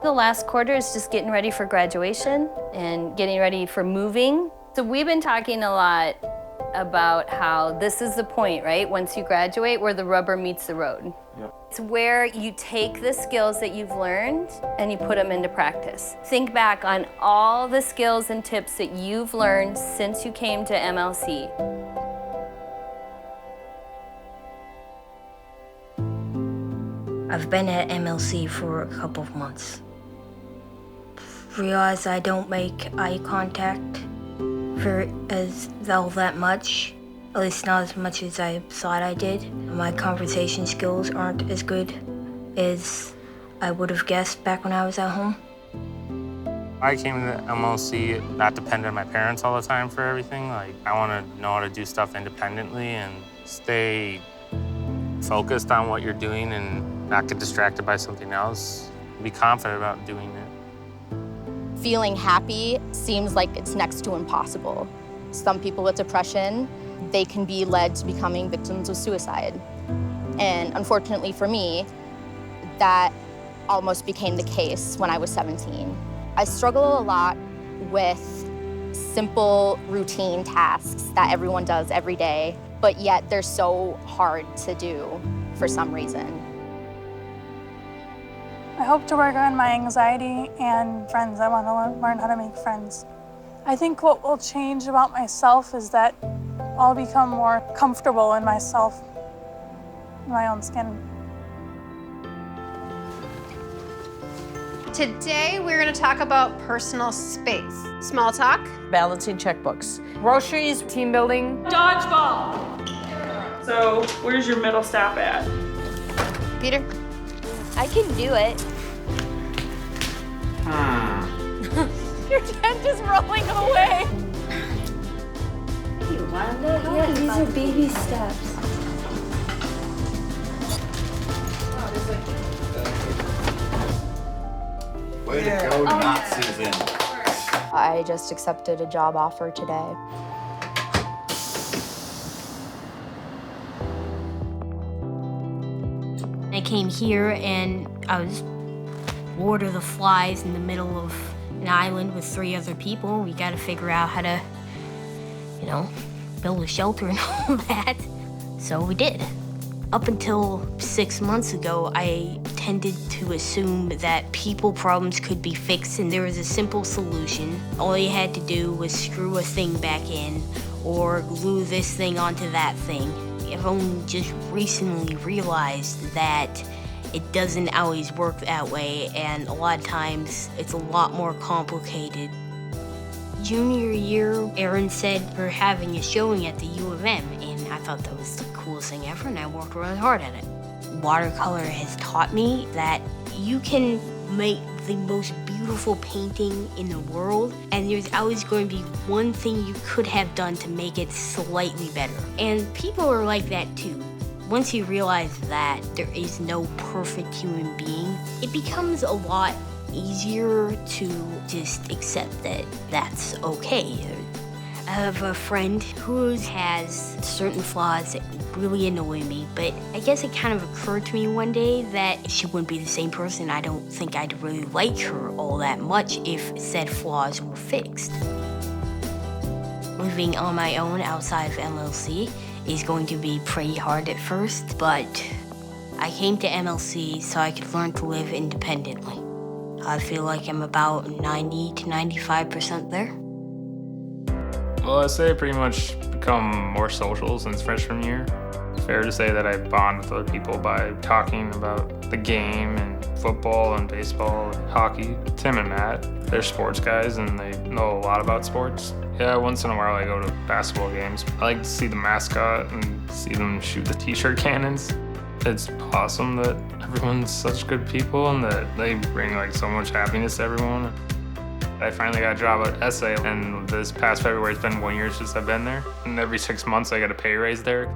The last quarter is just getting ready for graduation and getting ready for moving. So we've been talking a lot about how this is the point, right? Once you graduate, where the rubber meets the road. Yep. It's where you take the skills that you've learned and you put them into practice. Think back on all the skills and tips that you've learned since you came to MLC. I've been at MLC for a couple of months. Realize I don't make eye contact all that much, at least not as much as I thought I did. My conversation skills aren't as good as I would have guessed back when I was at home. I came to MLC not dependent on my parents all the time for everything. Like, I want to know how to do stuff independently and stay focused on what you're doing and not get distracted by something else. Be confident about doing it. Feeling happy seems like it's next to impossible. Some people with depression, they can be led to becoming victims of suicide. And unfortunately for me, that almost became the case when I was 17. I struggle a lot with simple routine tasks that everyone does every day, but yet they're so hard to do for some reason. I hope to work on my anxiety and friends. I want to learn how to make friends. I think what will change about myself is that I'll become more comfortable in myself, in my own skin. Today, we're going to talk about personal space. Small talk. Balancing checkbooks. Groceries, team building. Dodgeball. So, where's your middle stop at? Peter? I can do it. Your tent is rolling away. You want it? Yeah, these are baby steps. Way to go, not Susan. I just accepted a job offer today. I came here and I was Lord of the Flies in the middle of an island with 3 other people. We got to figure out how to, build a shelter and all that. So we did. Up until 6 months ago, I tended to assume that people problems could be fixed and there was a simple solution. All you had to do was screw a thing back in or glue this thing onto that thing. I've only just recently realized that it doesn't always work that way, and a lot of times it's a lot more complicated. Junior year, Erin said we're having a showing at the U of M, and I thought that was the coolest thing ever, and I worked really hard at it. Watercolor has taught me that you can make the most beautiful painting in the world, and there's always going to be one thing you could have done to make it slightly better. And people are like that too. Once you realize that there is no perfect human being, it becomes a lot easier to just accept that that's okay. I have a friend who has certain flaws that really annoy me, but I guess it kind of occurred to me one day that she wouldn't be the same person. I don't think I'd really like her all that much if said flaws were fixed. Living on my own outside of MLC is going to be pretty hard at first, but I came to MLC so I could learn to live independently. I feel like I'm about 90 to 95% there. Well, I'd say I pretty much become more social since freshman year. Fair to say that I bond with other people by talking about the game and football and baseball and hockey. Tim and Matt, they're sports guys and they know a lot about sports. Yeah, once in a while I go to basketball games. I like to see the mascot and see them shoot the t-shirt cannons. It's awesome that everyone's such good people and that they bring like so much happiness to everyone. I finally got a job at SA, and this past February it's been 1 year since I've been there. And every 6 months I get a pay raise there.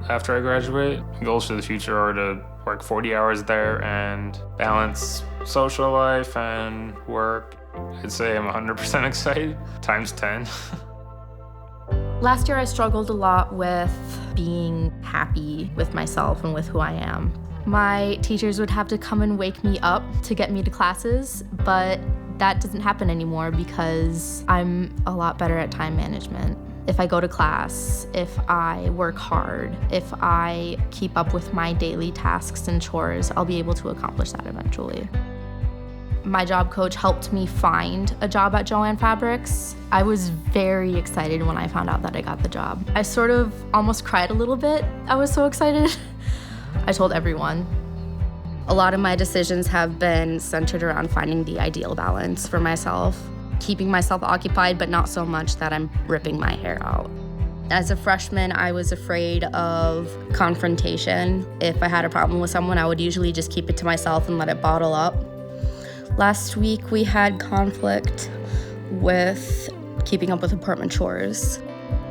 After I graduate, goals for the future are to work 40 hours there and balance social life and work. I'd say I'm 100% excited, times 10. Last year I struggled a lot with being happy with myself and with who I am. My teachers would have to come and wake me up to get me to classes, but that doesn't happen anymore because I'm a lot better at time management. If I go to class, if I work hard, if I keep up with my daily tasks and chores, I'll be able to accomplish that eventually. My job coach helped me find a job at Joann Fabrics. I was very excited when I found out that I got the job. I sort of almost cried a little bit. I was so excited. I told everyone. A lot of my decisions have been centered around finding the ideal balance for myself, keeping myself occupied, but not so much that I'm ripping my hair out. As a freshman, I was afraid of confrontation. If I had a problem with someone, I would usually just keep it to myself and let it bottle up. Last week, we had conflict with keeping up with apartment chores.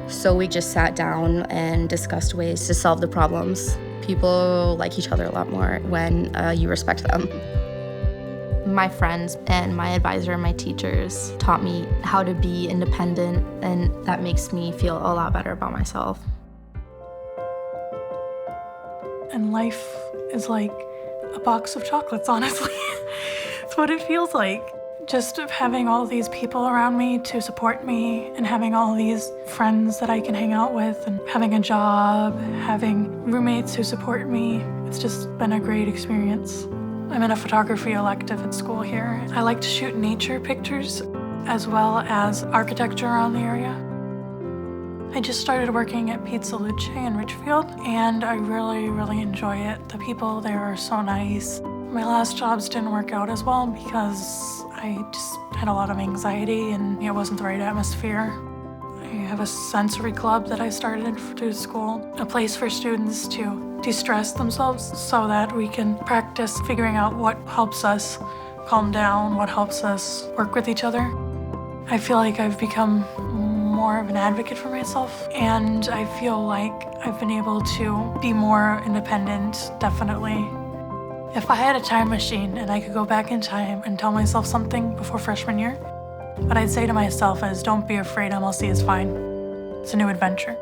So we just sat down and discussed ways to solve the problems. People like each other a lot more when you respect them. My friends and my advisor and my teachers taught me how to be independent, and that makes me feel a lot better about myself. And life is like a box of chocolates, honestly. It's what it feels like. Just having all these people around me to support me and having all these friends that I can hang out with and having a job, having roommates who support me. It's just been a great experience. I'm in a photography elective at school here. I like to shoot nature pictures as well as architecture around the area. I just started working at Pizza Luce in Richfield, and I really enjoy it. The people there are so nice. My last jobs didn't work out as well because I just had a lot of anxiety and it wasn't the right atmosphere. I have a sensory club that I started through school, a place for students to de-stress themselves so that we can practice figuring out what helps us calm down, what helps us work with each other. I feel like I've become more of an advocate for myself, and I feel like I've been able to be more independent, definitely. If I had a time machine and I could go back in time and tell myself something before freshman year, what I'd say to myself is, don't be afraid, MLC is fine. It's a new adventure.